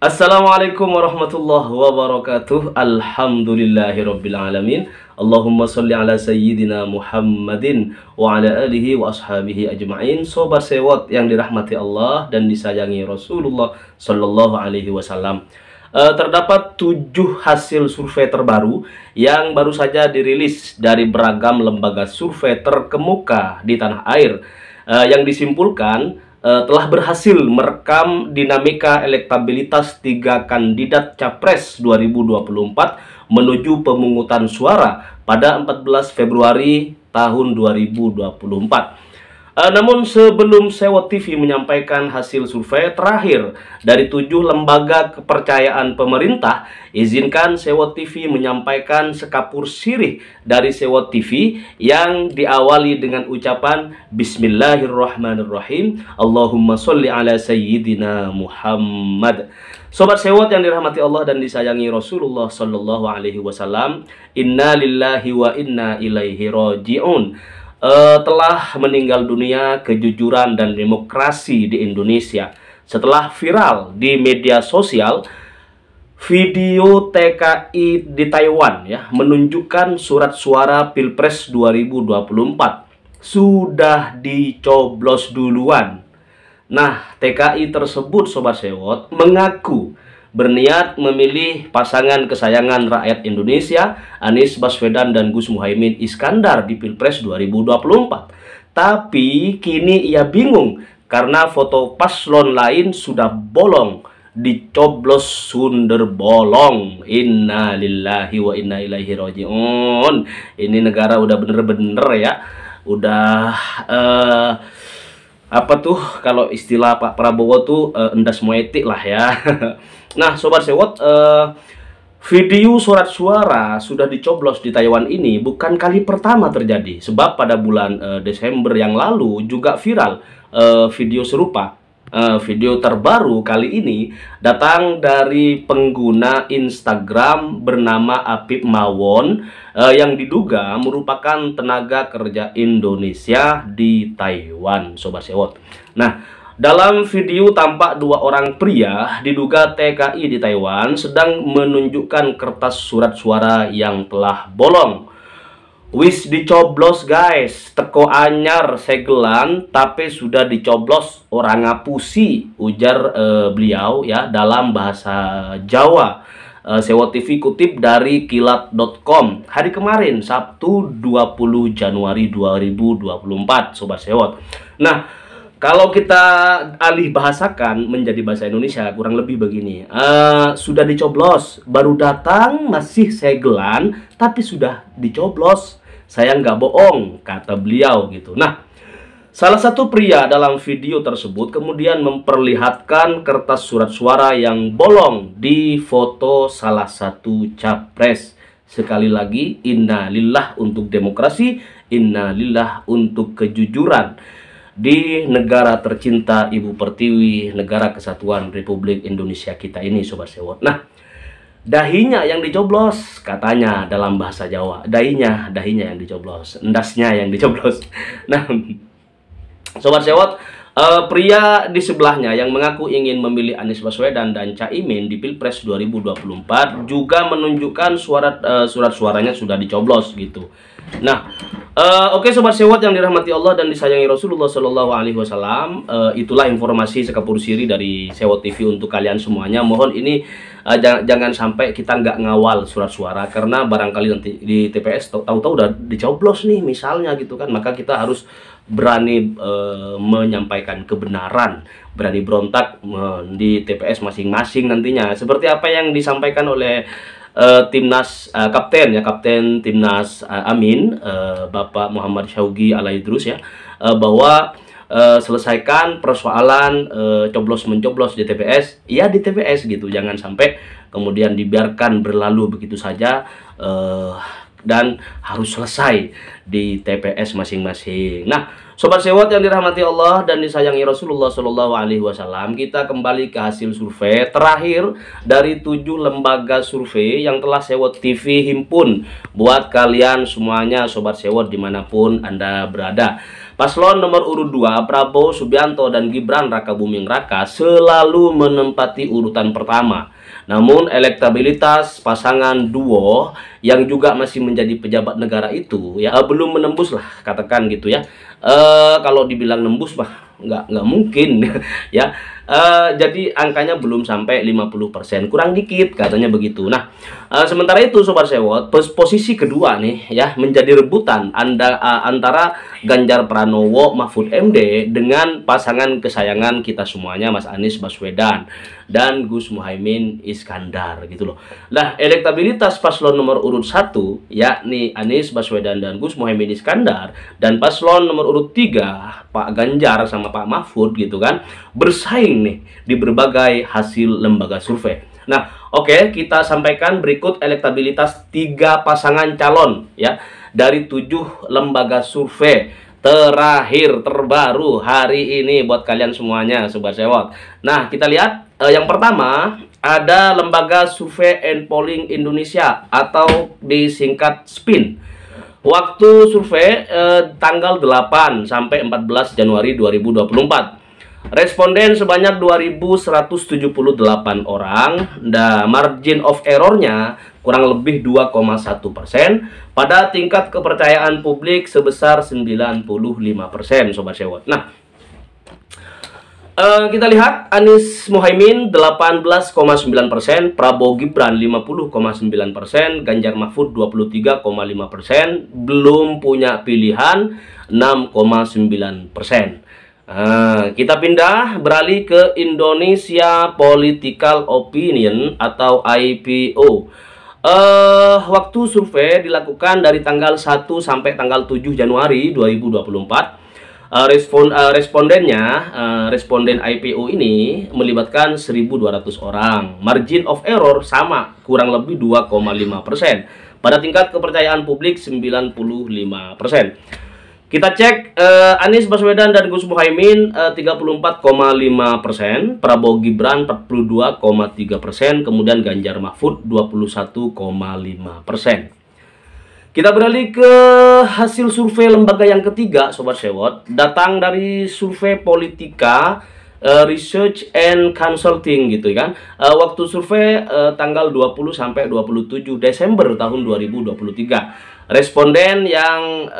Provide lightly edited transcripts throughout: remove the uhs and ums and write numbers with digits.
Assalamualaikum warahmatullahi wabarakatuh. Alhamdulillahirabbil alamin. Allahumma sholli ala sayyidina Muhammadin wa ala alihi wa ashabihi ajma'in. Sobat sewot yang dirahmati Allah dan disayangi Rasulullah sallallahu alaihi wasallam. Terdapat 7 hasil survei terbaru yang baru saja dirilis dari beragam lembaga survei terkemuka di tanah air, yang disimpulkan telah berhasil merekam dinamika elektabilitas 3 kandidat Capres 2024 menuju pemungutan suara pada 14 Februari tahun 2024. Namun sebelum Sewot TV menyampaikan hasil survei terakhir dari 7 lembaga kepercayaan pemerintah, izinkan Sewot TV menyampaikan sekapur sirih dari Sewot TV yang diawali dengan ucapan Bismillahirrahmanirrahim. Allahumma sholli ala sayyidina Muhammad. Sobat Sewot yang dirahmati Allah dan disayangi Rasulullah sallallahu alaihi wasallam, inna lillahi wa inna ilaihi raji'un. Telah meninggal dunia kejujuran dan demokrasi di Indonesia setelah viral di media sosial video TKI di Taiwan ya menunjukkan surat suara Pilpres 2024 sudah dicoblos duluan. Nah, TKI tersebut Sobat Sewot mengaku berniat memilih pasangan kesayangan rakyat Indonesia, Anies Baswedan dan Gus Muhaimin Iskandar di Pilpres 2024. Tapi kini ia bingung karena foto paslon lain sudah bolong, dicoblos sundel bolong. Inna lillahi wa inna ilaihi raji'un. Ini negara udah bener-bener ya, udah apa tuh kalau istilah Pak Prabowo tuh endas moetik lah ya. Nah, Sobat Sewot, video surat suara sudah dicoblos di Taiwan ini bukan kali pertama terjadi, sebab pada bulan Desember yang lalu juga viral video serupa. Video terbaru kali ini datang dari pengguna Instagram bernama Apip Mawon yang diduga merupakan tenaga kerja Indonesia di Taiwan, Sobat Sewot. Nah, dalam video tampak 2 orang pria diduga TKI di Taiwan sedang menunjukkan kertas surat suara yang telah bolong. Wis dicoblos guys, teko anyar segelan tapi sudah dicoblos orang ngapusi, ujar beliau ya dalam bahasa Jawa. Sewot TV kutip dari kilat.com hari kemarin Sabtu 20 Januari 2024, Sobat Sewot. Nah, kalau kita alih bahasakan menjadi bahasa Indonesia kurang lebih begini. Sudah dicoblos, baru datang masih segelan, tapi sudah dicoblos. Saya nggak bohong, kata beliau gitu. Nah, salah satu pria dalam video tersebut kemudian memperlihatkan kertas surat suara yang bolong di foto salah satu capres. Sekali lagi, innalillah untuk demokrasi, innalillah untuk kejujuran di negara tercinta Ibu Pertiwi, negara kesatuan Republik Indonesia kita ini, Sobat Sewot. Nah, dahinya yang dicoblos katanya dalam bahasa Jawa. Dahinya yang dicoblos, endasnya yang dicoblos. Nah, Sobat Sewot, pria di sebelahnya yang mengaku ingin memilih Anies Baswedan dan Caimin di Pilpres 2024 juga menunjukkan surat suaranya sudah dicoblos gitu. Nah, oke Sobat Sewot yang dirahmati Allah dan disayangi Rasulullah Shallallahu alaihi wasallam, itulah informasi sekapur siri dari Sewot TV untuk kalian semuanya. Mohon ini jangan sampai kita nggak ngawal surat suara, karena barangkali nanti di TPS tahu-tahu udah dicoblos nih misalnya gitu kan, maka kita harus berani menyampaikan kebenaran, berani berontak di TPS masing-masing nantinya, seperti apa yang disampaikan oleh timnas kapten timnas Amin, Bapak Muhammad Syaugi Alaidrus ya, bahwa selesaikan persoalan coblos mencoblos di TPS ya di TPS gitu, jangan sampai kemudian dibiarkan berlalu begitu saja, dan harus selesai di TPS masing-masing. Nah, Sobat Sewot yang dirahmati Allah dan disayangi Rasulullah Shallallahu alaihi wasallam, kita kembali ke hasil survei terakhir dari 7 lembaga survei yang telah Sewot TV himpun buat kalian semuanya, Sobat Sewot dimanapun Anda berada. Paslon nomor urut 2 Prabowo Subianto dan Gibran Rakabuming Raka selalu menempati urutan pertama. Namun elektabilitas pasangan duo yang juga masih menjadi pejabat negara itu ya belum menembus lah, katakan gitu ya. Kalau dibilang nembus mah nggak mungkin ya. Jadi angkanya belum sampai 50%, kurang dikit katanya begitu. Nah, sementara itu Sobat Sewot, posisi kedua nih ya menjadi rebutan antara Ganjar Pranowo Mahfud MD dengan pasangan kesayangan kita semuanya Mas Anies Baswedan dan Gus Muhaimin Iskandar gitu loh. Nah, elektabilitas paslon nomor urut 1 yakni Anies Baswedan dan Gus Muhaimin Iskandar dan paslon nomor urut 3 Pak Ganjar sama Pak Mahfud gitu kan bersaing nih di berbagai hasil lembaga survei. Nah, oke, kita sampaikan berikut elektabilitas 3 pasangan calon ya dari 7 lembaga survei terakhir terbaru hari ini buat kalian semuanya Sobat Sewot. Nah, kita lihat yang pertama ada lembaga survei and polling Indonesia atau disingkat SPIN. Waktu survei tanggal 8 sampai 14 Januari 2024. Responden sebanyak 2.178 orang. Nah, margin of error-nya kurang lebih 2,1%. Pada tingkat kepercayaan publik sebesar 95% Sobat Sewot. Nah, kita lihat Anies Muhaimin 18,9%, Prabowo Gibran 50,9%, Ganjar Mahfud 23,5%, belum punya pilihan 6,9%. Kita pindah beralih ke Indonesia Political Opinion atau IPO. Waktu survei dilakukan dari tanggal 1 sampai tanggal 7 Januari 2024. Responden IPO ini melibatkan 1.200 orang. Margin of error sama, kurang lebih 2,5%. Pada tingkat kepercayaan publik 95%. Kita cek Anies Baswedan dan Gus Muhaimin 34,5%, Prabowo Gibran 42,3%, kemudian Ganjar Mahfud 21,5%. Kita beralih ke hasil survei lembaga yang ketiga Sobat Sewot, datang dari survei Politika Research and Consulting gitu kan. Waktu survei tanggal 20 sampai 27 Desember tahun 2023. Responden yang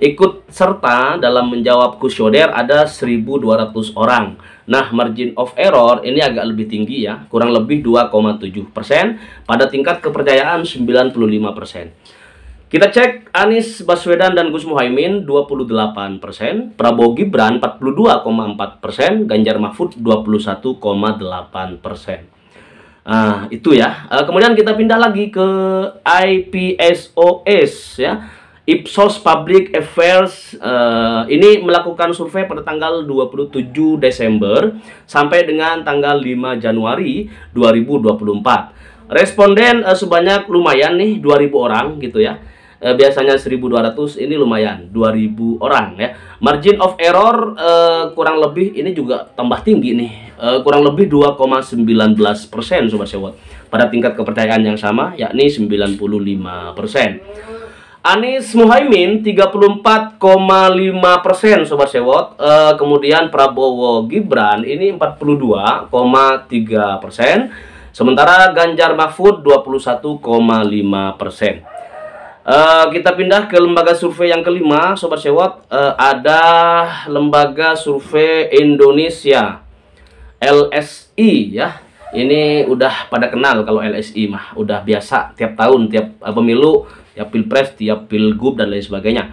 ikut serta dalam menjawab kuesioner ada 1.200 orang. Nah, margin of error ini agak lebih tinggi ya, kurang lebih 2,7%. Pada tingkat kepercayaan 95%. Kita cek Anies Baswedan dan Gus Muhaimin 28%, Prabowo Gibran 42,4%, Ganjar Mahfud 21,8%. Itu ya. Kemudian kita pindah lagi ke IPSOS ya. Ipsos Public Affairs ini melakukan survei pada tanggal 27 Desember sampai dengan tanggal 5 Januari 2024. Responden sebanyak lumayan nih 2.000 orang gitu ya. Biasanya 1.200, ini lumayan 2.000 orang ya. Margin of error kurang lebih ini juga tambah tinggi nih. Kurang lebih 2,19% Sobat Sewot. Pada tingkat kepercayaan yang sama yakni 95%. Anies Muhaimin 34,5% Sobat Sewot. Kemudian Prabowo Gibran ini 42,3%. Sementara Ganjar Mahfud 21,5%. Kita pindah ke lembaga survei yang kelima Sobat Sewot. Ada lembaga survei Indonesia LSI ya. Ini udah pada kenal kalau LSI mah udah biasa tiap tahun, tiap pemilu, tiap pilpres, tiap pilgub dan lain sebagainya.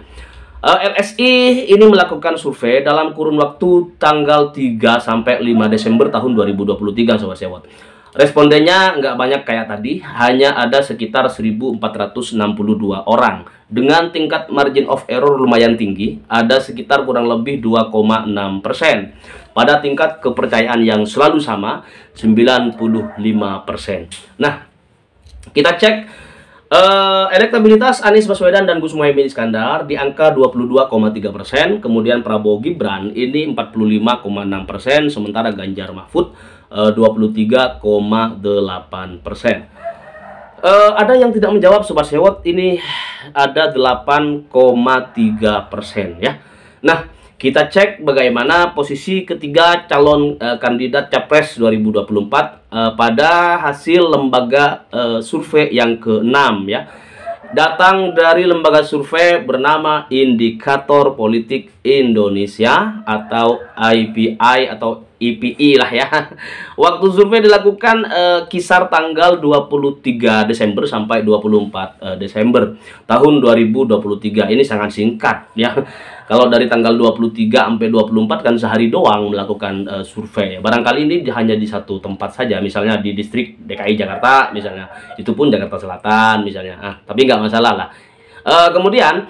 LSI ini melakukan survei dalam kurun waktu tanggal 3 sampai 5 Desember tahun 2023 Sobat Sewot. Respondennya nggak banyak kayak tadi, hanya ada sekitar 1.462 orang. Dengan tingkat margin of error lumayan tinggi, ada sekitar kurang lebih 2,6%. Pada tingkat kepercayaan yang selalu sama, 95%. Nah, kita cek elektabilitas Anies Baswedan dan Gus Muhaimin Iskandar di angka 22,3%, kemudian Prabowo Gibran ini 45,6%, sementara Ganjar Mahfud 23,8%. Ada yang tidak menjawab Sobat Sewot, ini ada 8,3% ya. Nah, kita cek bagaimana posisi ketiga calon kandidat Capres 2024 pada hasil lembaga survei yang ke-6 ya. Datang dari lembaga survei bernama Indikator Politik Indonesia atau IPI atau IPI lah ya. Waktu survei dilakukan kisar tanggal 23 Desember sampai 24 Desember tahun 2023. Ini sangat singkat ya. Kalau dari tanggal 23 sampai 24 kan sehari doang melakukan survei. Barangkali ini hanya di satu tempat saja, misalnya di distrik DKI Jakarta misalnya. Itu pun Jakarta Selatan misalnya. Tapi nggak masalah lah. Kemudian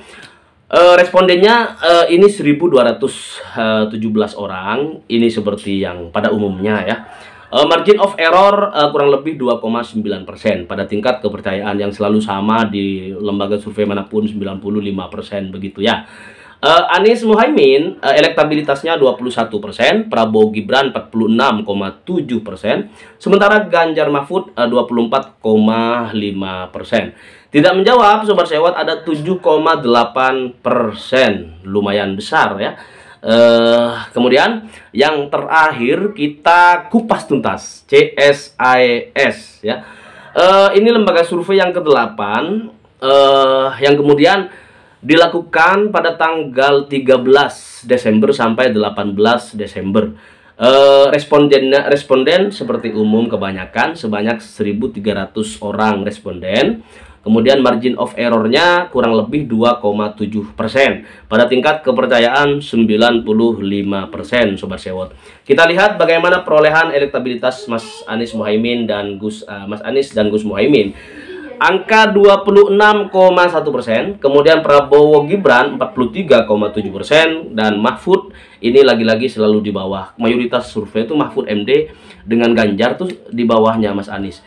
respondennya ini 1.217 orang. Ini seperti yang pada umumnya ya. Margin of error kurang lebih 2,9%. Pada tingkat kepercayaan yang selalu sama di lembaga survei manapun 95% begitu ya. Anies Muhaimin elektabilitasnya 21%, Prabowo Gibran 46,7%, sementara Ganjar Mahfud 24,5%. Tidak menjawab Sobat Sewot ada 7,8%, lumayan besar ya. Kemudian yang terakhir kita kupas tuntas, CSIS ya. Ini lembaga survei yang ke-8 yang kemudian dilakukan pada tanggal 13 Desember sampai 18 Desember. Responden seperti umum kebanyakan sebanyak 1.300 orang responden. Kemudian margin of errornya kurang lebih 2,7%. Pada tingkat kepercayaan 95% Sobat Sewot. Kita lihat bagaimana perolehan elektabilitas Mas Anies Muhaimin dan Gus Muhaimin. Angka 26,1%, kemudian Prabowo Gibran 43,7%, dan Mahfud ini lagi-lagi selalu di bawah. Mayoritas survei itu Mahfud MD dengan Ganjar tuh di bawahnya Mas Anies.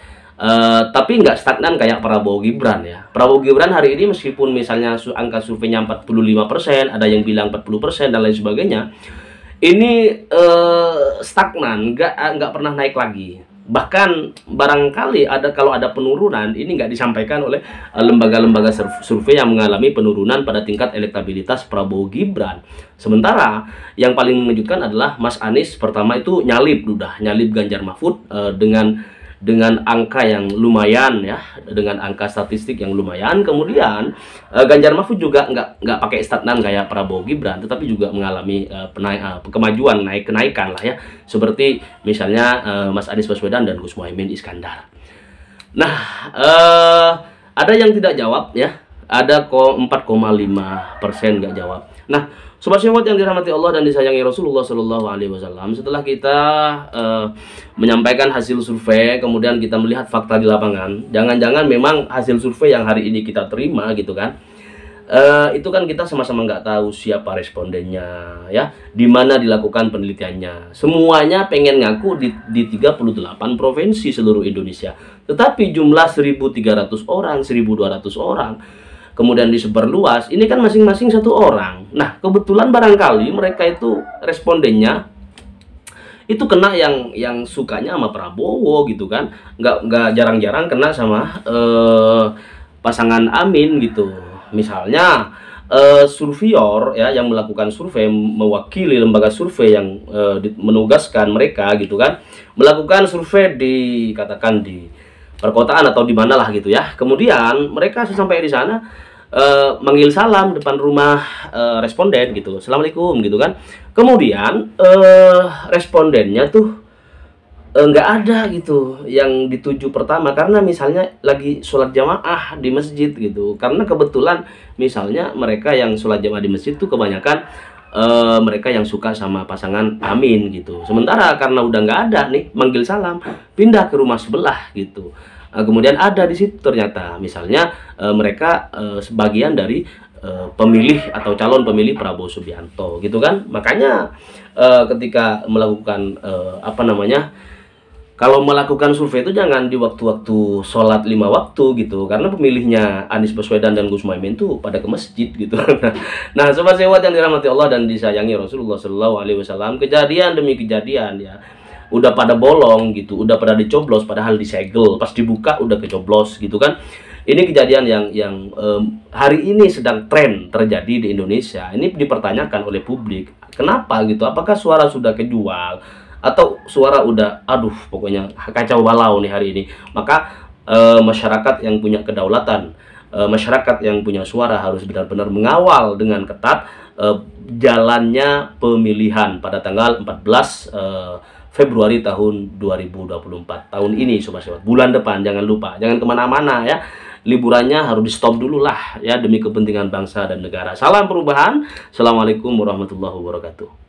Tapi nggak stagnan kayak Prabowo Gibran ya. Prabowo Gibran hari ini meskipun misalnya angka surveinya 45%, ada yang bilang 40% dan lain sebagainya, ini stagnan, nggak pernah naik lagi. Bahkan barangkali kalau ada penurunan, ini nggak disampaikan oleh lembaga-lembaga survei yang mengalami penurunan pada tingkat elektabilitas Prabowo Gibran. Sementara yang paling mengejutkan adalah Mas Anies pertama itu nyalip Ganjar Mahfud dengan angka yang lumayan ya, dengan angka statistik yang lumayan. Kemudian Ganjar Mahfud juga nggak pakai stagnan kayak Prabowo Gibran, tetapi juga mengalami kemajuan, kenaikan lah ya, seperti misalnya Mas Anies Baswedan dan Gus Muhaimin Iskandar. Nah, ada yang tidak jawab ya, ada 4,5% nggak jawab. Nah, Sobat Sewot yang dirahmati Allah dan disayangi Rasulullah Shallallahu Alaihi Wasallam, setelah kita menyampaikan hasil survei, kemudian kita melihat fakta di lapangan, jangan-jangan memang hasil survei yang hari ini kita terima gitu kan, itu kan kita sama-sama nggak tahu siapa respondennya ya, di mana dilakukan penelitiannya. Semuanya pengen ngaku di 38 provinsi seluruh Indonesia, tetapi jumlah 1.300 orang, 1.200 orang kemudian disebar luas, ini kan masing-masing satu orang. Nah, kebetulan barangkali mereka itu respondennya itu kena yang sukanya sama Prabowo gitu kan, nggak jarang-jarang kena sama pasangan Amin gitu. Misalnya surveyor ya yang melakukan survei, mewakili lembaga survei yang menugaskan mereka gitu kan, melakukan survei katakan di perkotaan atau di mana lah gitu ya. Kemudian mereka sampai di sana manggil salam depan rumah responden gitu, assalamualaikum gitu kan. Kemudian respondennya tuh nggak ada gitu yang dituju pertama, karena misalnya lagi sholat jamaah di masjid gitu. Karena kebetulan misalnya mereka yang sholat jamaah di masjid tuh kebanyakan mereka yang suka sama pasangan Amin gitu. Sementara karena udah nggak ada nih manggil salam, pindah ke rumah sebelah gitu. Kemudian ada di situ ternyata misalnya mereka sebagian dari pemilih atau calon pemilih Prabowo Subianto gitu kan. Makanya ketika melakukan kalau melakukan survei itu jangan di waktu-waktu sholat 5 waktu gitu, karena pemilihnya Anies Baswedan dan Gus Muhaimin tuh pada ke masjid gitu. Nah, Sobat Sewot yang dirahmati Allah dan disayangi Rasulullah Shallallahu Alaihi Wasallam, kejadian demi kejadian ya, udah pada bolong gitu, udah pada dicoblos padahal disegel, pas dibuka udah kecoblos gitu kan. Ini kejadian yang hari ini sedang tren terjadi di Indonesia. Ini dipertanyakan oleh publik. Kenapa gitu? Apakah suara sudah kejual atau suara udah aduh pokoknya kacau balau nih hari ini. Maka masyarakat yang punya kedaulatan, masyarakat yang punya suara harus benar-benar mengawal dengan ketat jalannya pemilihan pada tanggal 14 Februari tahun 2024 tahun ini, sobat-sobat. Bulan depan jangan lupa, jangan kemana-mana ya. Liburannya harus di stop dulu lah ya, demi kepentingan bangsa dan negara. Salam perubahan. Assalamualaikum warahmatullahi wabarakatuh.